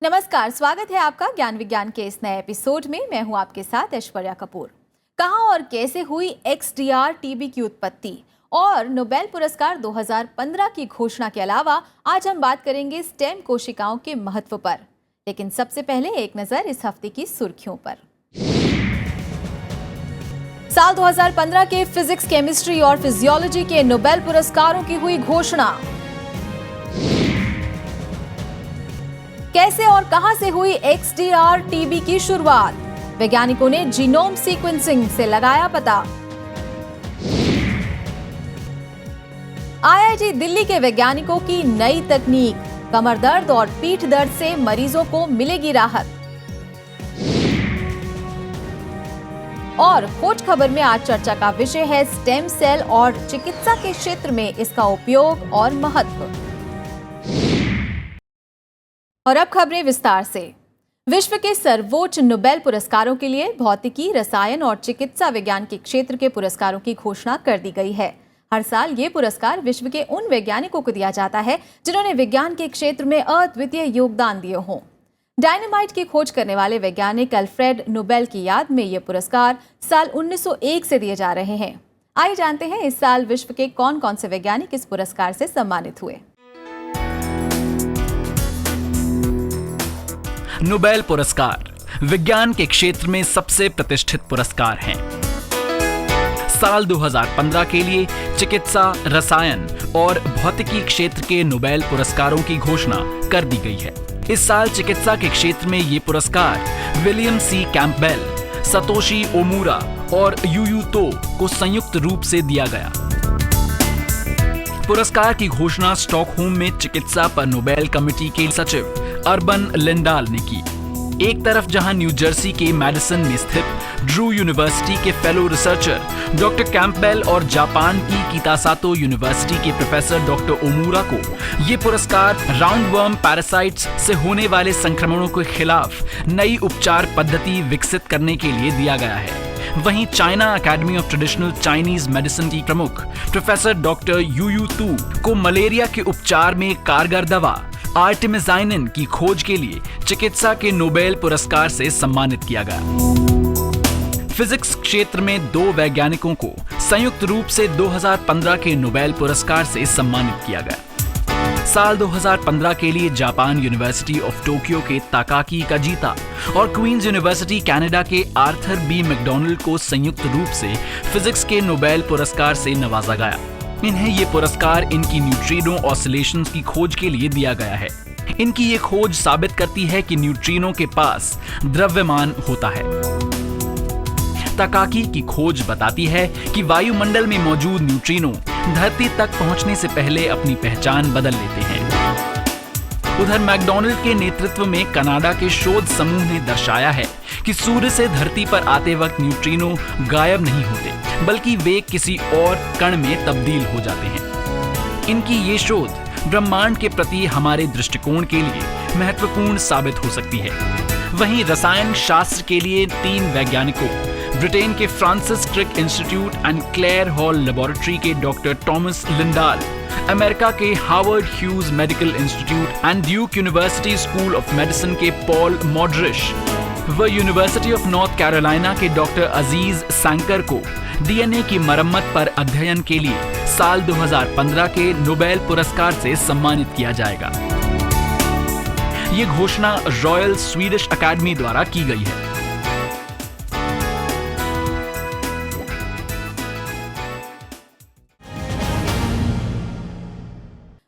नमस्कार, स्वागत है आपका ज्ञान विज्ञान के इस नए एपिसोड में। मैं हूं आपके साथ ऐश्वर्या कपूर। कहां और कैसे हुई XDR टीबी की उत्पत्ति और नोबेल पुरस्कार 2015 की घोषणा के अलावा आज हम बात करेंगे स्टेम कोशिकाओं के महत्व पर। लेकिन सबसे पहले एक नजर इस हफ्ते की सुर्खियों पर। साल 2015 के फिजिक्स, केमिस्ट्री और फिजियोलॉजी के नोबेल पुरस्कारों की हुई घोषणा। कैसे और कहां से हुई XDR टीबी की शुरुआत? वैज्ञानिकों ने जीनोम सीक्वेंसिंग से लगाया पता। IIT दिल्ली के वैज्ञानिकों की नई तकनीक, कमर दर्द और पीठ दर्द से मरीजों को मिलेगी राहत। और खोज खबर में आज चर्चा का विषय है स्टेम सेल और चिकित्सा के क्षेत्र में इसका उपयोग और महत्व। और अब खबरें विस्तार से। विश्व के सर्वोच्च नोबेल पुरस्कारों के लिए भौतिकी, रसायन और चिकित्सा विज्ञान के क्षेत्र के पुरस्कारों की घोषणा कर दी गई है। हर साल ये पुरस्कार विश्व के उन वैज्ञानिकों को दिया जाता है जिन्होंने विज्ञान के क्षेत्र में अद्वितीय योगदान दिए हों। डायनामाइट की खोज करने वाले वैज्ञानिक अल्फ्रेड नोबेल की याद में ये पुरस्कार साल 1901 से दिए जा रहे हैं। आइए जानते हैं इस साल विश्व के कौन कौन से वैज्ञानिक इस पुरस्कार से सम्मानित हुए। नोबेल पुरस्कार विज्ञान के क्षेत्र में सबसे प्रतिष्ठित पुरस्कार हैं। साल 2015 के लिए चिकित्सा, रसायन और भौतिकी क्षेत्र के नोबेल पुरस्कारों की घोषणा कर दी गई है। इस साल चिकित्सा के क्षेत्र में ये पुरस्कार विलियम सी कैंपबेल, सतोशी ओमूरा और यूयू तो को संयुक्त रूप से दिया गया। पुरस्कार की घोषणा स्टॉकहोम में चिकित्सा पर नोबेल कमेटी के सचिव अर्बन लिंडाल ने की। एक तरफ जहां न्यू जर्सी के मैडिसन में स्थित ड्रू यूनिवर्सिटी के फेलो रिसर्चर डॉक्टर कैंपबेल और जापान की कितासातो यूनिवर्सिटी के प्रोफेसर डॉक्टर ओमूरा को ये पुरस्कार राउंडवर्म पैरासाइट्स से होने वाले संक्रमणों के खिलाफ नई उपचार पद्धति विकसित करने के लिए दिया गया है। वहीं China academy of traditional Chinese medicine की प्रमुख प्रोफेसर डॉक्टर यूयू तू को मलेरिया के उपचार में कारगर दवा आर्टेमिसाइनिन की खोज के लिए चिकित्सा के नोबेल पुरस्कार से सम्मानित किया गया। फिजिक्स क्षेत्र में दो वैज्ञानिकों को संयुक्त रूप से 2015 के नोबेल पुरस्कार से सम्मानित किया गया। साल 2015 के लिए जापान यूनिवर्सिटी ऑफ टोक्यो के ताकाकी काजिता और क्वींस यूनिवर्सिटी कनाडा के आर्थर बी मैकडॉनल्ड को संयुक्त रूप से फिजिक्स के नोबेल पुरस्कार से नवाजा गया। इन्हें ये पुरस्कार इनकी न्यूट्रिनो ऑसिलेशंस की खोज के लिए दिया गया है। इनकी ये खोज साबित करती है कि न्यूट्रिनो के पास द्रव्यमान होता है। ताकाकी की खोज बताती है कि वायुमंडल में मौजूद न्यूट्रिनो धरती तक पहुंचने से पहले अपनी पहचान बदल लेते हैं। उधर मैकडॉनल्ड के नेतृत्व में कनाडा के शोध समूह ने दर्शाया है कि सूर्य से धरती पर आते वक्त न्यूट्रिनो गायब नहीं होते, बल्कि वे किसी और कण में तब्दील हो जाते हैं। इनकी ये शोध ब्रह्मांड के प्रति हमारे दृष्टिकोण के लिए महत्वपूर्ण साबित हो सकती है। वहीं रसायन शास्त्र के लिए 3 वैज्ञानिकों, ब्रिटेन के Francis Crick Institute and Clare Hall laboratory के डॉक्टर टॉमस लिंडाल, अमेरिका के Harvard Hughes Medical Institute and Duke University School of Medicine के पॉल मॉडरिश व यूनिवर्सिटी ऑफ नॉर्थ कैरोलिना के डॉक्टर अजीज सैंकर को DNA की मरम्मत पर अध्ययन के लिए साल 2015 के नोबेल पुरस्कार से सम्मानित किया जाएगा। ये घोषणा रॉयल स्वीडिश अकेडमी द्वारा की गई है।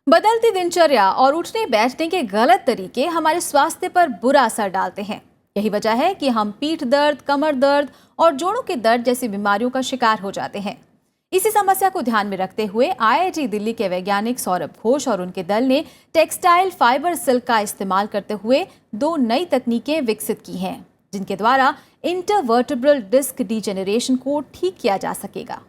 बदलती दिनचर्या और उठने बैठने के गलत तरीके हमारे स्वास्थ्य पर बुरा असर डालते हैं। यही वजह है कि हम पीठ दर्द, कमर दर्द और जोड़ों के दर्द जैसी बीमारियों का शिकार हो जाते हैं। इसी समस्या को ध्यान में रखते हुए IIT दिल्ली के वैज्ञानिक सौरभ घोष और उनके दल ने टेक्सटाइल फाइबर सिल्क का इस्तेमाल करते हुए 2 नई तकनीकें विकसित की हैं, जिनके द्वारा इंटरवर्टेब्रल डिस्क डीजेनरेशन को ठीक किया जा सकेगा।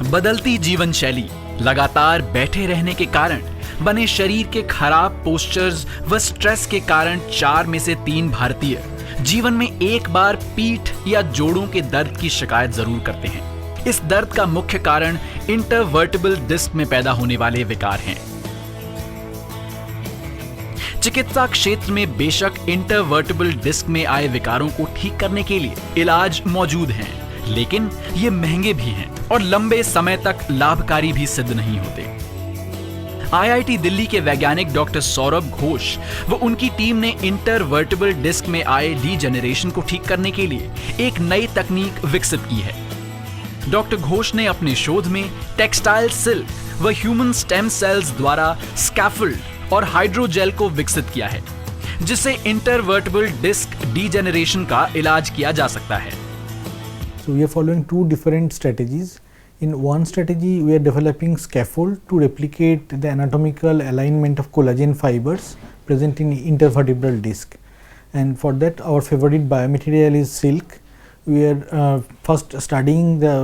बदलती जीवन शैली, लगातार बैठे रहने के कारण बने शरीर के खराब पोस्चर्स व स्ट्रेस के कारण 4 में से 3 भारतीय जीवन में एक बार पीठ या जोड़ों के दर्द की शिकायत जरूर करते हैं। इस दर्द का मुख्य कारण इंटरवर्टिबल डिस्क में पैदा होने वाले विकार हैं। चिकित्सा क्षेत्र में बेशक इंटरवर्टिबल डिस्क में आए विकारों को ठीक करने के लिए इलाज मौजूद हैं, लेकिन ये महंगे भी हैं और लंबे समय तक लाभकारी भी सिद्ध नहीं होते। IIT दिल्ली के वैज्ञानिक डॉक्टर सौरभ घोष व उनकी टीम ने इंटरवर्टिबल डिस्क में आए डीजेनरेशन को ठीक करने के लिए एक नई तकनीक विकसित की है। डॉक्टर घोष ने अपने शोध में टेक्सटाइल सिल्क व ह्यूमन स्टेम सेल्स द्वारा स्कैफोल्ड और हाइड्रोजेल को विकसित किया है, जिससे इंटरवर्टिबल डिस्क डीजेनरेशन का इलाज किया जा सकता है। So we are following two different strategies. In one strategy, we are developing scaffold to replicate the anatomical alignment of collagen fibers present in intervertebral disc. And for that, our favorite biomaterial is silk. We are first studying the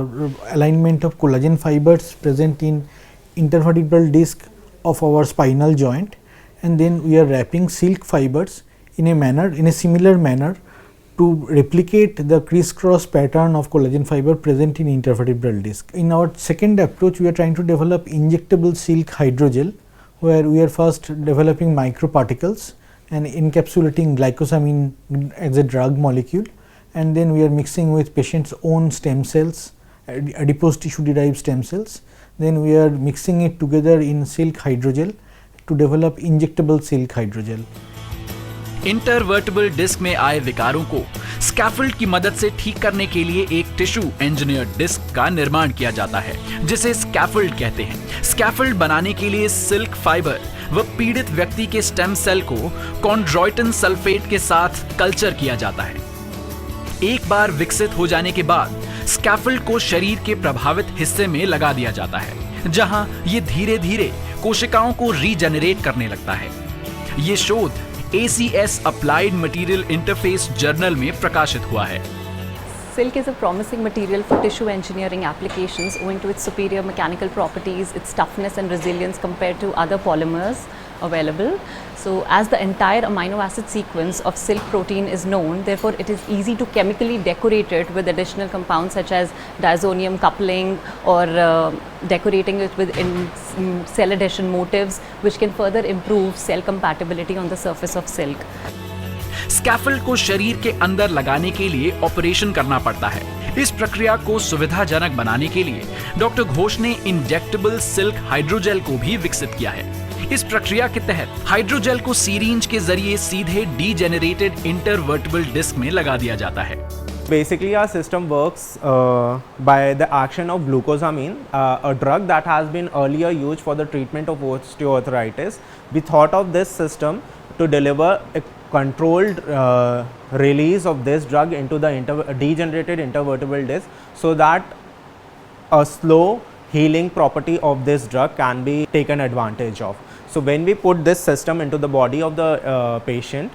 alignment of collagen fibers present in intervertebral disc of our spinal joint, and then we are wrapping silk fibers in a similar manner to replicate the crisscross pattern of collagen fiber present in intervertebral disc. In our second approach, we are trying to develop injectable silk hydrogel, where we are first developing microparticles and encapsulating glycosamine as a drug molecule, and then we are mixing with patient's own stem cells, adipose tissue derived stem cells. Then we are mixing it together in silk hydrogel to develop injectable silk hydrogel. Intervertebral disc में आए विकारों को scaffold की मदद से ठीक करने के लिए एक टिश्यू इंजीनियर्ड डिस्क का निर्माण किया जाता है, जिसे स्कैफोल्ड कहते हैं। स्कैफोल्ड बनाने के लिए सिल्क फाइबर व पीड़ित व्यक्ति के स्टेम सेल को कॉन्ड्रोइटिन सल्फेट के साथ कल्चर किया जाता है। एक बार विकसित हो जाने के बाद स्कैफोल्ड को शरीर के प्रभावित हिस्से में लगा दिया जाता है, जहां ये धीरे धीरे कोशिकाओं को रीजेनरेट करने लगता है। ये शोध ACS Applied Material Interface journal में प्रकाशित हुआ है। Silk is a promising material for tissue engineering applications owing to its superior mechanical properties, its toughness and resilience compared to other polymers available. So as the entire amino acid sequence of silk protein is known, therefore it is easy to chemically decorate it with additional compounds such as diazonium coupling or decorating it with cell adhesion motifs, which can further improve cell compatibility on the surface of silk. Scaffold को शरीर के अंदर लगाने के लिए operation करना पड़ता है। इस प्रक्रिया को सुविधाजनक बनाने के लिए डॉक्टर घोष ने इंजेक्टेबल सिल्क हाइड्रोजेल को भी विकसित किया है। इस प्रक्रिया के तहत हाइड्रोजेल को सीरिंज के जरिए सीधे डीजेनरेटेड इंटरवर्टिबल डिस्क में लगा दिया जाता है। Basically, our system works by the action of glucosamine, a drug that has been earlier used for the treatment of osteoarthritis. We thought of this system to deliver a controlled release of this drug into the degenerated intervertebral disc, so that a slow healing property of this drug can be taken advantage of. So when we put this system into the body of the patient,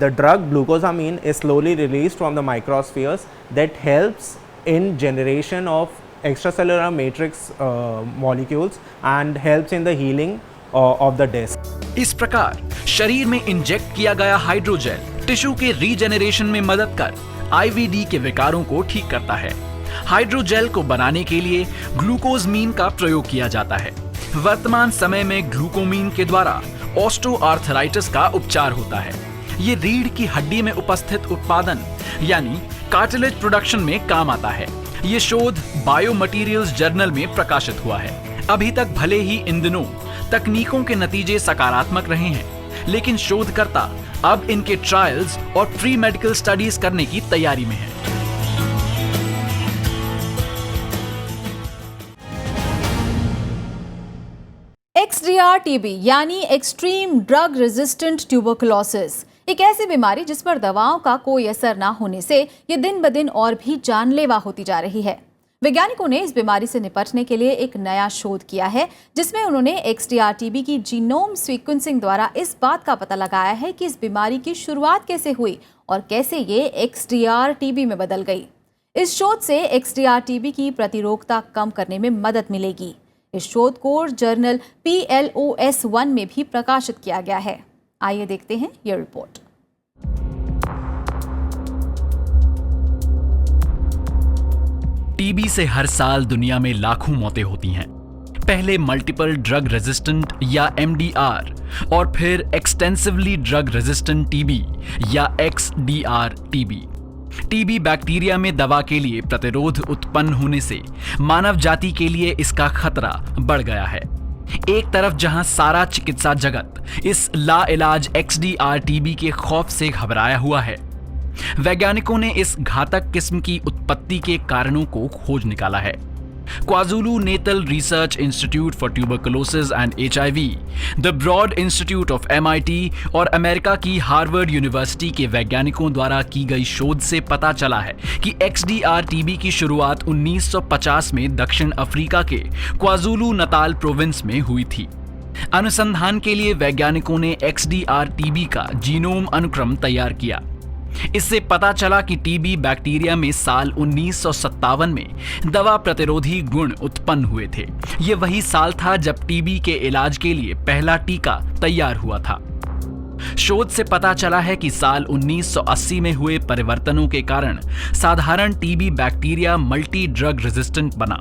the drug glucosamine is slowly released from the microspheres that helps in generation of extracellular matrix molecules and helps in the healing of the disc. इस प्रकार शरीर में inject किया गया hydrogel tissue के regeneration में मदद कर IVD के विकारों को ठीक करता है। हाइड्रोजेल को बनाने के लिए ग्लूकोजमीन का प्रयोग किया जाता है। वर्तमान समय में ग्लूकोमीन के द्वारा ऑस्टियोआर्थराइटिस का उपचार होता है। ये रीढ़ की हड्डी में उपस्थित उत्पादन यानी कार्टिलेज प्रोडक्शन में काम आता है। ये शोध बायोमटेरियल्स जर्नल में प्रकाशित हुआ है। अभी तक भले ही इन दिनों तकनीकों के नतीजे सकारात्मक रहे हैं, लेकिन शोधकर्ता अब इनके ट्रायल्स और प्री मेडिकल स्टडीज करने की तैयारी में है। XDR-TB यानी एक्सट्रीम ड्रग रेजिस्टेंट ट्यूबरकुलोसिस एक ऐसी बीमारी जिस पर दवाओं का कोई असर ना होने से ये दिन ब दिन और भी जानलेवा होती जा रही है। वैज्ञानिकों ने इस बीमारी से निपटने के लिए एक नया शोध किया है, जिसमें उन्होंने XDR-TB की जीनोम सीक्वेंसिंग द्वारा इस बात का पता लगाया है कि इस बीमारी की शुरुआत कैसे हुई और कैसे ये XDR-TB में बदल गई। इस शोध से XDR-TB की प्रतिरोधकता कम करने में मदद मिलेगी। इस शोध को जर्नल PLOS One में भी प्रकाशित किया गया है। आइए देखते हैं यह रिपोर्ट। टीबी से हर साल दुनिया में लाखों मौतें होती हैं। पहले मल्टीपल ड्रग रेजिस्टेंट या MDR और फिर एक्सटेंसिवली ड्रग रेजिस्टेंट टीबी या XDR टीबी। टीबी बैक्टीरिया में दवा के लिए प्रतिरोध उत्पन्न होने से मानव जाति के लिए इसका खतरा बढ़ गया है। एक तरफ जहां सारा चिकित्सा जगत इस लाइलाज XDR टीबी के खौफ से घबराया हुआ है, वैज्ञानिकों ने इस घातक किस्म की उत्पत्ति के कारणों को खोज निकाला है। KwaZulu Natal research institute for tuberculosis and HIV, the broad institute of MIT और अमेरिका की हार्वर्ड यूनिवर्सिटी के वैज्ञानिकों द्वारा की गई शोध से पता चला है कि XDR टीबी की शुरुआत 1950 में दक्षिण अफ्रीका के क्वाज़ुलु नताल प्रोविंस में हुई थी। अनुसंधान के लिए वैज्ञानिकों ने XDR टीबी का जीनोम अनुक्रम तैयार किया। इससे पता चला कि टीबी बैक्टीरिया में साल 1957 में दवा प्रतिरोधी गुण उत्पन्न हुए थे। यह वही साल था जब टीबी के इलाज के लिए पहला टीका तैयार हुआ था। शोध से पता चला है कि साल 1980 में हुए परिवर्तनों के कारण साधारण TB bacteria multi drug resistant बना,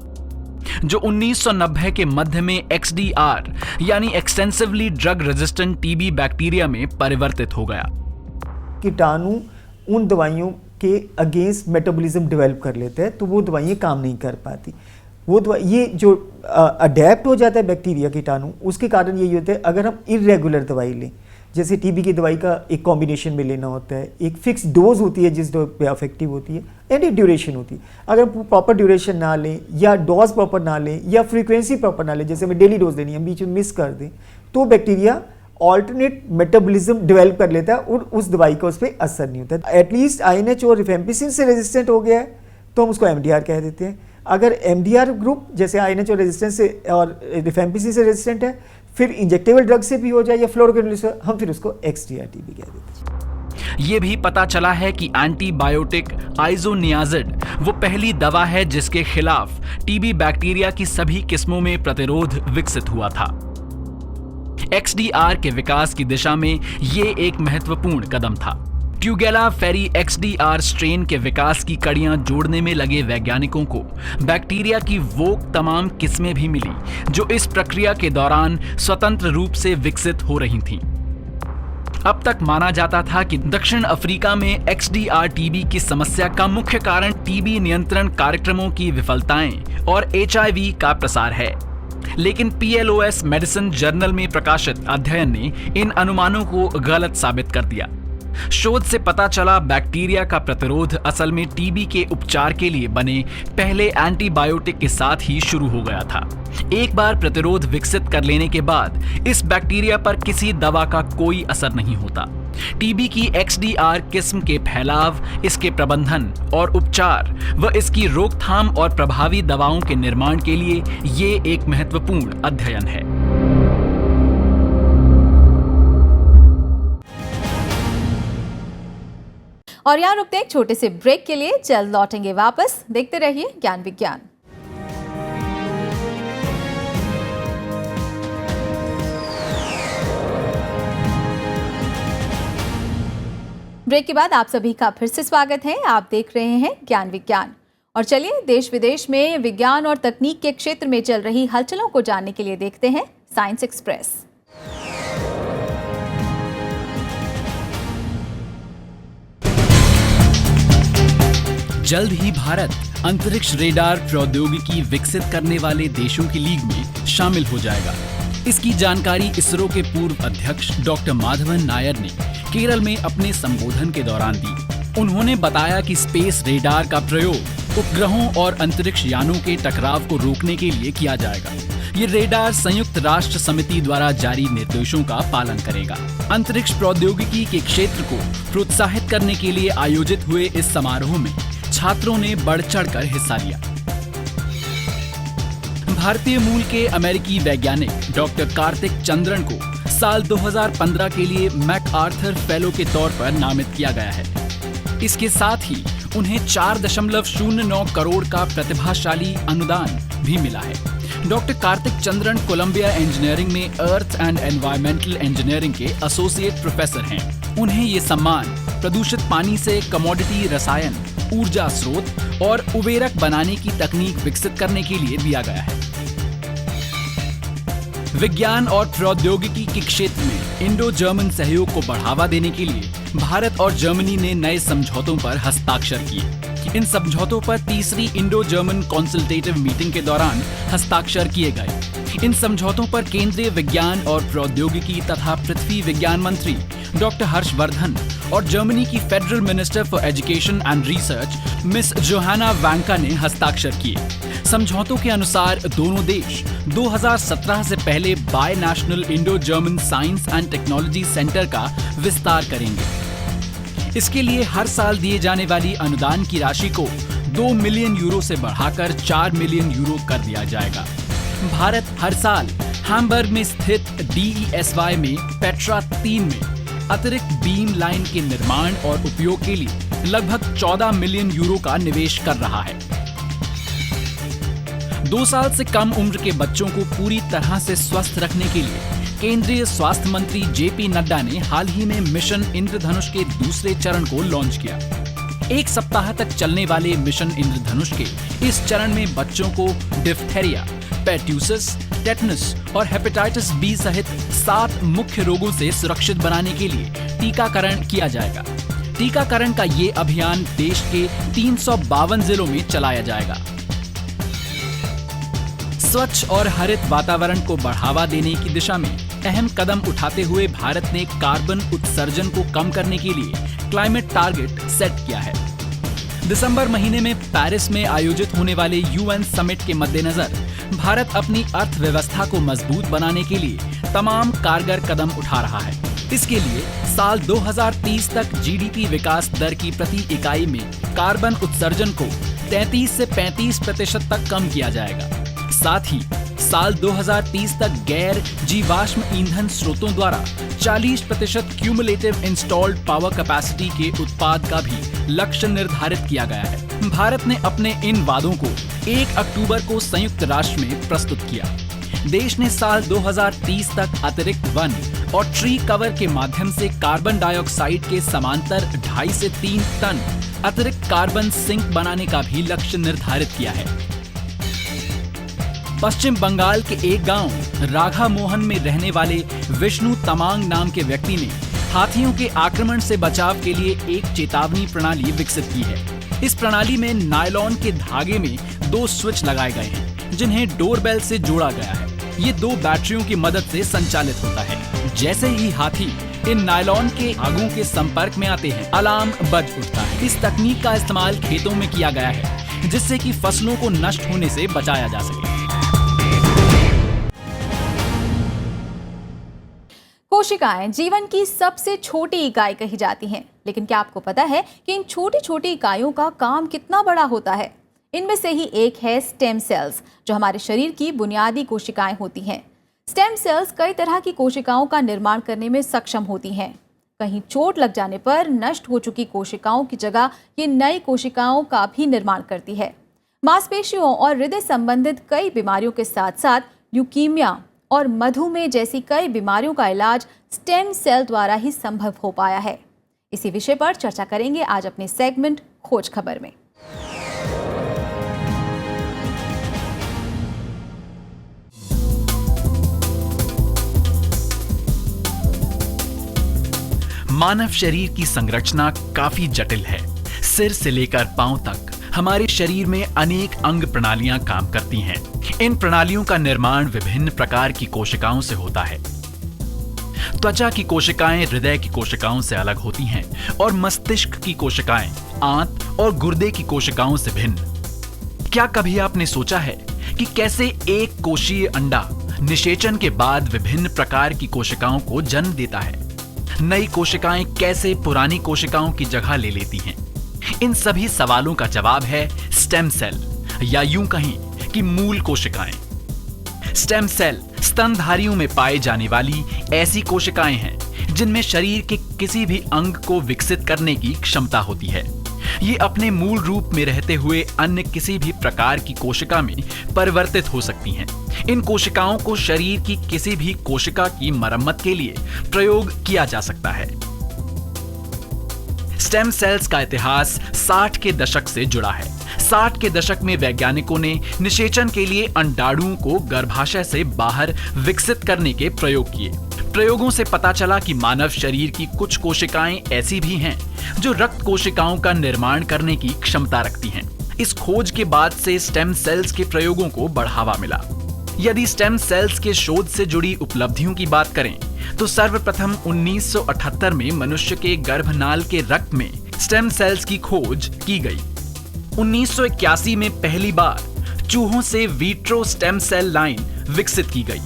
जो 1990 के मध्य में XDR यानी extensively drug resistant TB bacteria में परिवर्तित हो गया। कीटाणु उन दवाइयों के अगेंस्ट मेटाबॉलिज्म डेवलप कर लेते हैं, तो वो दवाइयाँ काम नहीं कर पाती। वो दवाई ये जो अडेप्ट हो जाता है बैक्टीरिया कीटाणु, उसके कारण यही होता है अगर हम इरेगुलर दवाई लें, जैसे टीबी की दवाई का एक कॉम्बिनेशन में लेना होता है, एक फिक्स डोज होती है जिस डोज पे इफेक्टिव होती है, एंड एक ड्यूरेशन होती है। अगर प्रॉपर ड्यूरेशन ना लें या डोज प्रॉपर ना लें या फ्रीक्वेंसी प्रॉपर ना लें, जैसे हमें डेली डोज लेनी है, हम बीच में मिस कर दें, तो बैक्टीरिया ऑल्टरनेट मेटाबॉलिज्म डेवलप कर लेता है और उस दवाई का उस पर असर नहीं होता है। एटलीस्ट INH और रिफेम्पिसिन से रेजिस्टेंट हो गया है तो हम उसको MDR कह देते हैं। अगर MDR ग्रुप जैसे INH और रेजिस्टेंस से और रिफेम्पिसिन से रेजिस्टेंट है, फिर इंजेक्टेबल ड्रग से भी हो जाए या फ्लोरोकेमिकल से, हम फिर उसको XDR टीबी कह देते हैं। ये भी पता चला है कि एंटीबायोटिक आइजोनियाजिड वो पहली दवा है जिसके खिलाफ टीबी बैक्टीरिया की सभी किस्मों में प्रतिरोध विकसित हुआ था। XDR के विकास की दिशा में ये एक महत्वपूर्ण कदम था। ट्यूगेला फेरी XDR स्ट्रेन के विकास की कड़ियां जोड़ने में लगे वैज्ञानिकों को बैक्टीरिया की वो तमाम किस्में भी मिली जो इस प्रक्रिया के दौरान स्वतंत्र रूप से विकसित हो रही थीं। अब तक माना जाता था कि दक्षिण अफ्रीका में XDR टीबी की समस्या का मुख्य कारण टीबी नियंत्रण कार्यक्रमों की विफलताएं और HIV का प्रसार है, लेकिन PLOS मेडिसिन जर्नल में प्रकाशित अध्ययन ने इन अनुमानों को गलत साबित कर दिया। शोध से पता चला बैक्टीरिया का प्रतिरोध असल में टीबी के उपचार के लिए बने पहले एंटीबायोटिक के साथ ही शुरू हो गया था। एक बार प्रतिरोध विकसित कर लेने के बाद इस बैक्टीरिया पर किसी दवा का कोई असर नहीं होता। टीबी की XDR किस्म के फैलाव, इसके प्रबंधन और उपचार व इसकी रोकथाम और प्रभावी दवाओं के निर्माण के लिए ये एक महत्वपूर्ण अध्ययन है। और यहाँ रुकते हैं एक छोटे से ब्रेक के लिए, जल्द लौटेंगे वापस। देखते रहिए ज्ञान विज्ञान। ब्रेक के बाद आप सभी का फिर से स्वागत है। आप देख रहे हैं ज्ञान विज्ञान। और चलिए देश विदेश में विज्ञान और तकनीक के क्षेत्र में चल रही हलचलों को जानने के लिए देखते हैं साइंस एक्सप्रेस। जल्द ही भारत अंतरिक्ष रेडार प्रौद्योगिकी विकसित करने वाले देशों की लीग में शामिल हो जाएगा। इसकी जानकारी इसरो के पूर्व अध्यक्ष डॉक्टर माधवन नायर ने केरल में अपने संबोधन के दौरान दी। उन्होंने बताया कि स्पेस रेडार का प्रयोग उपग्रहों और अंतरिक्ष यानों के टकराव को रोकने के लिए किया जाएगा। ये रेडार संयुक्त राष्ट्र समिति द्वारा जारी निर्देशों का पालन करेगा। अंतरिक्ष प्रौद्योगिकी के क्षेत्र को प्रोत्साहित करने के लिए आयोजित हुए इस समारोह में छात्रों ने बढ़ चढ़कर हिस्सा लिया। भारतीय मूल के अमेरिकी वैज्ञानिक डॉक्टर कार्तिक चंद्रन को साल 2015 के लिए मैकआर्थर फेलो के तौर पर नामित किया गया है। इसके साथ ही उन्हें 4.09 करोड़ का प्रतिभाशाली अनुदान भी मिला है। Doctor Karthik Chandran Columbia engineering में अर्थ एंड एनवायरमेंटल इंजीनियरिंग के एसोसिएट प्रोफेसर हैं। उन्हें ये सम्मान प्रदूषित पानी से कमोडिटी रसायन ऊर्जा स्रोत और उर्वरक बनाने की तकनीक विकसित करने के लिए दिया गया है। विज्ञान और प्रौद्योगिकी के क्षेत्र में इंडो जर्मन सहयोग को बढ़ावा देने के लिए भारत और जर्मनी ने नए समझौतों पर हस्ताक्षर किए। इन समझौतों पर तीसरी इंडो जर्मन कॉन्सल्टेटिव मीटिंग के दौरान हस्ताक्षर किए गए। इन समझौतों पर केंद्रीय विज्ञान और प्रौद्योगिकी तथा पृथ्वी विज्ञान मंत्री डॉक्टर हर्षवर्धन और जर्मनी की federal minister for education and research miss Johanna Wanka ने हस्ताक्षर किए। समझौतों के अनुसार दोनों देश 2017 से पहले by national Indo German science and technology centre का विस्तार करेंगे। इसके लिए हर साल दिए जाने वाली अनुदान की राशि को 2 मिलियन यूरो से बढ़ाकर 4 मिलियन यूरो कर दिया जाएगा। भारत हर साल हैम्बर्ग में स्थित DESY में पेट्रा 3 में अतिरिक्त बीम लाइन के निर्माण और उपयोग के लिए लगभग 14 मिलियन यूरो का निवेश कर रहा है। 2 साल से कम उम्र के बच्चों को पूरी तरह से स्वस्थ रखने के लिए केंद्रीय स्वास्थ्य मंत्री JP नड्डा ने हाल ही में मिशन इंद्रधनुष के दूसरे चरण को लॉन्च किया। 1 सप्ताह तक चलने वाले मिशन इंद्रधनुष के इस चरण में बच्चों को डिफ्थेरिया, पेट्यूसिस, टेटनस और हेपेटाइटिस बी सहित 7 मुख्य रोगों से सुरक्षित बनाने के लिए टीकाकरण किया जाएगा। टीकाकरण का ये अभियान देश के 352 जिलों में चलाया जाएगा। स्वच्छ और हरित वातावरण को बढ़ावा देने की दिशा में अहम कदम उठाते हुए भारत ने कार्बन उत्सर्जन को कम करने के लिए क्लाइमेट टारगेट सेट किया है। दिसंबर महीने में पेरिस में आयोजित होने वाले UN समिट के मद्देनजर भारत अपनी अर्थव्यवस्था को मजबूत बनाने के लिए तमाम कारगर कदम उठा रहा है। इसके लिए साल 2030 तक GDP विकास दर की प्रति इकाई में कार्बन उत्सर्जन को 33 से 35% तक कम किया जाएगा। साथ ही साल 2030 तक गैर जीवाश्म ईंधन स्रोतों द्वारा 40% क्यूमुलेटिव इंस्टॉल्ड पावर कैपेसिटी के उत्पाद का भी लक्ष्य निर्धारित किया गया है। भारत ने अपने इन वादों को 1 अक्टूबर को संयुक्त राष्ट्र में प्रस्तुत किया। देश ने साल 2030 तक अतिरिक्त वन और ट्री कवर के माध्यम से कार्बन डाइऑक्साइड के समांतर 2.5 से 3 टन अतिरिक्त कार्बन सिंक बनाने का भी लक्ष्य निर्धारित किया है। पश्चिम बंगाल के एक गांव राघा मोहन में रहने वाले विष्णु तमांग नाम के व्यक्ति ने हाथियों के आक्रमण से बचाव के लिए एक चेतावनी प्रणाली विकसित की है। इस प्रणाली में नायलॉन के धागे में 2 स्विच लगाए गए हैं, जिन्हें डोरबेल से जोड़ा गया है। ये 2 बैटरियों की मदद से संचालित होता है। जैसे ही हाथी इन नायलॉन के धागों के संपर्क में आते हैं, अलार्म बज उठता है। इस तकनीक का इस्तेमाल खेतों में किया गया है, जिससे कि फसलों को नष्ट होने से बचाया जा सके। कोशिकाएं जीवन की सबसे छोटी इकाई कही जाती हैं, लेकिन क्या आपको पता है कि इन छोटी छोटी इकाइयों का काम कितना बड़ा होता है? इनमें से ही एक है स्टेम सेल्स, जो हमारे शरीर की बुनियादी कोशिकाएं होती हैं। स्टेम सेल्स कई तरह की कोशिकाओं का निर्माण करने में सक्षम होती हैं। कहीं चोट लग जाने पर नष्ट हो चुकी कोशिकाओं की जगह ये नई कोशिकाओं का भी निर्माण करती है। मांसपेशियों और हृदय संबंधित कई बीमारियों के साथ साथ ल्यूकीमिया और मधुमेह जैसी कई बीमारियों का इलाज स्टेम सेल द्वारा ही संभव हो पाया है। इसी विषय पर चर्चा करेंगे आज अपने सेगमेंट खोज खबर में। मानव शरीर की संरचना काफी जटिल है। सिर से लेकर पांव तक हमारे शरीर में अनेक अंग प्रणालियां काम करती हैं। इन प्रणालियों का निर्माण विभिन्न प्रकार की कोशिकाओं से होता है। त्वचा की कोशिकाएं हृदय की कोशिकाओं से अलग होती हैं और मस्तिष्क की कोशिकाएं आंत और गुर्दे की कोशिकाओं से भिन्न। क्या कभी आपने सोचा है कि कैसे एक कोशीय अंडा निषेचन के बाद विभिन्न प्रकार की कोशिकाओं को जन्म देता है? नई कोशिकाएं कैसे पुरानी कोशिकाओं की जगह ले लेती हैं? इन सभी सवालों का जवाब है स्टेम सेल, या यूं कहें कि मूल कोशिकाएं। स्टेम सेल स्तनधारियों में पाए जाने वाली ऐसी कोशिकाएं हैं जिनमें शरीर के किसी भी अंग को विकसित करने की क्षमता होती है। ये अपने मूल रूप में रहते हुए अन्य किसी भी प्रकार की कोशिका में परिवर्तित हो सकती हैं। इन कोशिकाओं को शरीर की किसी भी कोशिका की मरम्मत के लिए प्रयोग किया जा सकता है। स्टेम सेल्स का इतिहास 60 के दशक से जुड़ा है। 60 के दशक में वैज्ञानिकों ने निषेचन के लिए अंडाणुओं को गर्भाशय से बाहर विकसित करने के प्रयोग किए। प्रयोगों से पता चला कि मानव शरीर की कुछ कोशिकाएं ऐसी भी हैं जो रक्त कोशिकाओं का निर्माण करने की क्षमता रखती हैं। इस खोज के बाद से स्टेम सेल्स के प्रयोगों को बढ़ावा मिला। यदि स्टेम सेल्स के शोध से जुड़ी उपलब्धियों की बात करें तो सर्वप्रथम 1978 में मनुष्य के गर्भनाल के रक्त में स्टेम सेल्स की खोज की गई। 1981 में पहली बार चूहों से विट्रो स्टेम सेल लाइन विकसित की गई।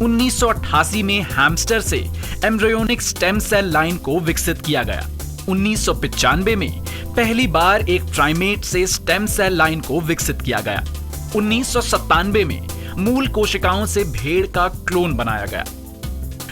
1988 में हैमस्टर से एम्ब्रियोनिक स्टेम सेल लाइन को विकसित किया गया। 1995 में पहली बार एक प्राइमेट से स्टेम सेल लाइन को विकसित किया गया। 1997 में मूल कोशिकाओं से भेड़ का क्लोन बनाया गया।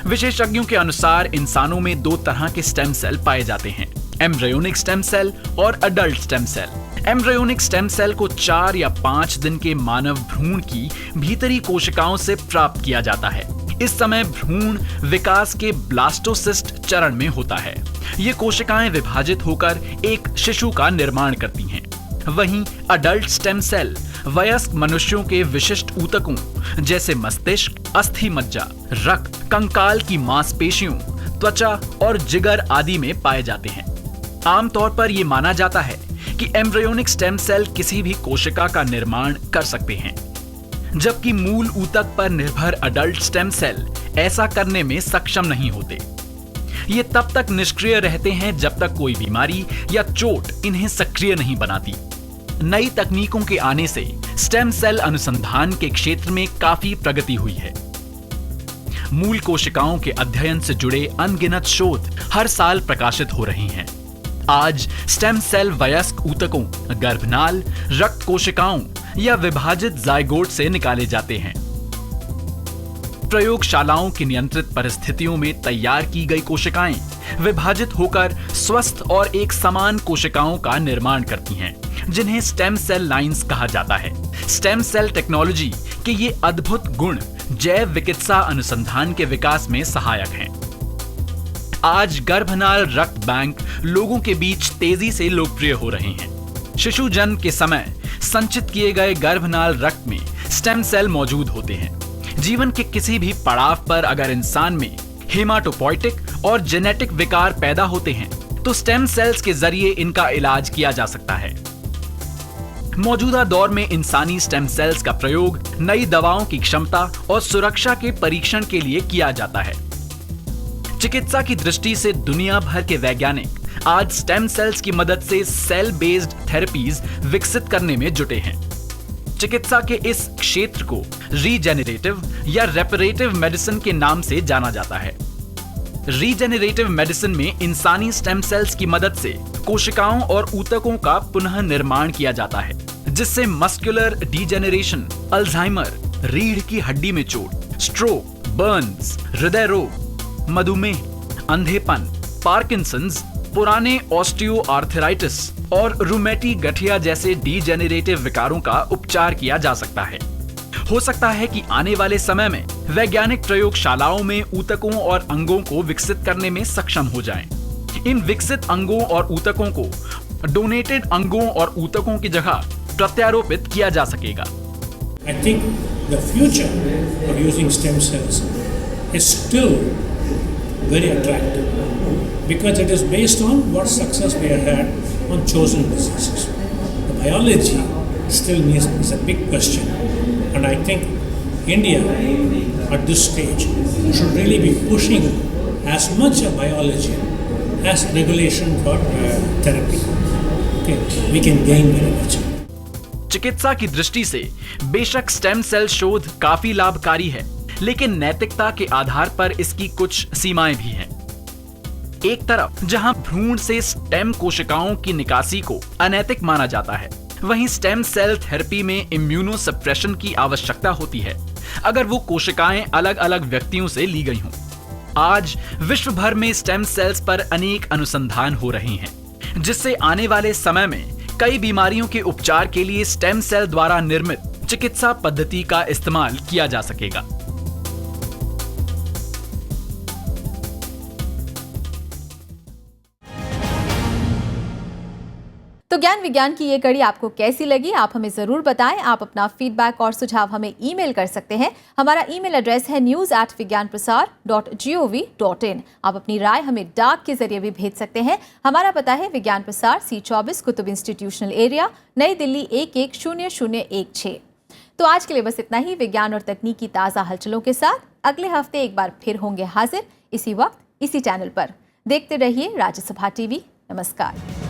विशेषज्ञों के अनुसार इंसानों में 2 तरह के स्टेम सेल पाए जाते हैं, एम्ब्रियोनिक स्टेम सेल और adult stem cell. Embryonic stem cell को 4 या 5 दिन के मानव भ्रूण की भीतरी कोशिकाओं से प्राप्त किया जाता है। इस समय भ्रूण विकास के ब्लास्टोसिस्ट चरण में होता है। ये कोशिकाएं विभाजित होकर एक शिशु का निर्माण करती हैं। वहीं अडल्ट स्टेम सेल वयस्क मनुष्यों के विशिष्ट ऊतकों जैसे मस्तिष्क, अस्थि मज्जा, रक्त, कंकाल की मांसपेशियों, त्वचा और जिगर आदि में पाए जाते हैं। आमतौर पर यह माना जाता है कि एम्ब्रियोनिक स्टेम सेल किसी भी कोशिका का निर्माण कर सकते हैं, जबकि मूल ऊतक पर निर्भर अडल्ट स्टेम सेल ऐसा करने में सक्षम नहीं होते। ये तब तक निष्क्रिय रहते हैं जब तक कोई बीमारी या चोट इन्हें सक्रिय नहीं बनाती। नई तकनीकों के आने से स्टेम सेल अनुसंधान के क्षेत्र में काफी प्रगति हुई है। मूल कोशिकाओं के अध्ययन से जुड़े अनगिनत शोध हर साल प्रकाशित हो रहे हैं। आज स्टेम सेल वयस्क ऊतकों, गर्भनाल, रक्त कोशिकाओं या विभाजित जाइगोट से निकाले जाते हैं। प्रयोगशालाओं की नियंत्रित परिस्थितियों में तैयार की गई कोशिकाएं विभाजित होकर स्वस्थ और एक समान कोशिकाओं का निर्माण करती हैं, जिन्हें स्टेम सेल लाइंस कहा जाता है। स्टेम सेल टेक्नोलॉजी के ये अद्भुत गुण जैव चिकित्सा अनुसंधान के विकास में सहायक हैं। आज गर्भनाल रक्त बैंक लोगों के बीच तेजी से लोकप्रिय हो रहे हैं। शिशु जन्म के समय संचित किए गए गर्भनाल रक्त में स्टेम सेल मौजूद होते हैं। जीवन के किसी भी पड़ाव पर अगर इंसान में हेमाटोपोइटिक और जेनेटिक विकार पैदा होते हैं तो स्टेम सेल्स के जरिए इनका इलाज किया जा सकता है। मौजूदा दौर में इंसानी स्टेम सेल्स का प्रयोग नई दवाओं की क्षमता और सुरक्षा के परीक्षण के लिए किया जाता है। चिकित्सा की दृष्टि से दुनिया भर के वैज्ञानिक आज स्टेम सेल्स की मदद से सेल बेस्ड थेरेपीज विकसित करने में जुटे हैं। चिकित्सा के इस क्षेत्र को रीजेनरेटिव या रेपरेटिव मेडिसिन के नाम से जाना जाता है। रीजेनरेटिव मेडिसिन में इंसानी स्टेम सेल्स की मदद से कोशिकाओं और ऊतकों का पुनः निर्माण किया जाता है, जिससे मस्कुलर डिजेनरेशन, अल्जाइमर, रीढ़ की हड्डी में चोट, स्ट्रोक, बर्न्स, हृदय रोग, मधुमेह, अंधेपन, पार्किंसंस, पुराने ऑस्टियोआर्थराइटिस और रूमेटी गठिया जैसे डिजेनरेटिव विकारों का उपचार किया जा सकता है। हो सकता है कि आने वाले समय में वैज्ञानिक प्रयोगशालाओं में ऊतकों और अंगों को विकसित करने में सक्षम हो जाएं। इन विकसित अंगों और ऊतकों को डोनेटेड अंगों और ऊतकों की जगह प्रत्यारोपित किया जा सकेगा। I think the future of using stem cells is still very attractive because it is based on what success we have had on chosen diseases. The biology still is a big question, and I think India at this stage should really be pushing as much of biology as regulation for therapy. Okay, we can gain very much. चिकित्सा की दृष्टि से बेशक stem cell शोध काफी लाभकारी है, लेकिन नैतिकता के आधार पर इसकी कुछ सीमाएं भी हैं। एक तरफ जहां भ्रूण से स्टेम कोशिकाओं की निकासी को अनैतिक माना जाता है, वहीं स्टेम सेल थेरेपी में इम्यूनो सप्रेशन की आवश्यकता होती है अगर वो कोशिकाएं अलग अलग व्यक्तियों से ली गई हों। आज विश्व भर में स्टेम सेल्स पर अनेक अनुसंधान हो रहे हैं, जिससे आने वाले समय में कई बीमारियों के उपचार के लिए स्टेम सेल द्वारा निर्मित चिकित्सा पद्धति का इस्तेमाल किया जा सकेगा। ज्ञान विज्ञान की ये कड़ी आपको कैसी लगी, आप हमें ज़रूर बताएं। आप अपना फीडबैक और सुझाव हमें ईमेल कर सकते हैं। हमारा ईमेल एड्रेस है news@vigyanprasar.gov.in। आप अपनी राय हमें डाक के जरिए भी भेज सकते हैं। हमारा पता है विज्ञान प्रसार, C24, कुतुब इंस्टीट्यूशनल एरिया, नई दिल्ली 110016। तो आज के लिए बस इतना ही। विज्ञान और तकनीक की ताज़ा हलचलों के साथ अगले हफ्ते एक बार फिर होंगे हाजिर, इसी वक्त इसी चैनल पर। देखते रहिए राज्यसभा टीवी। नमस्कार।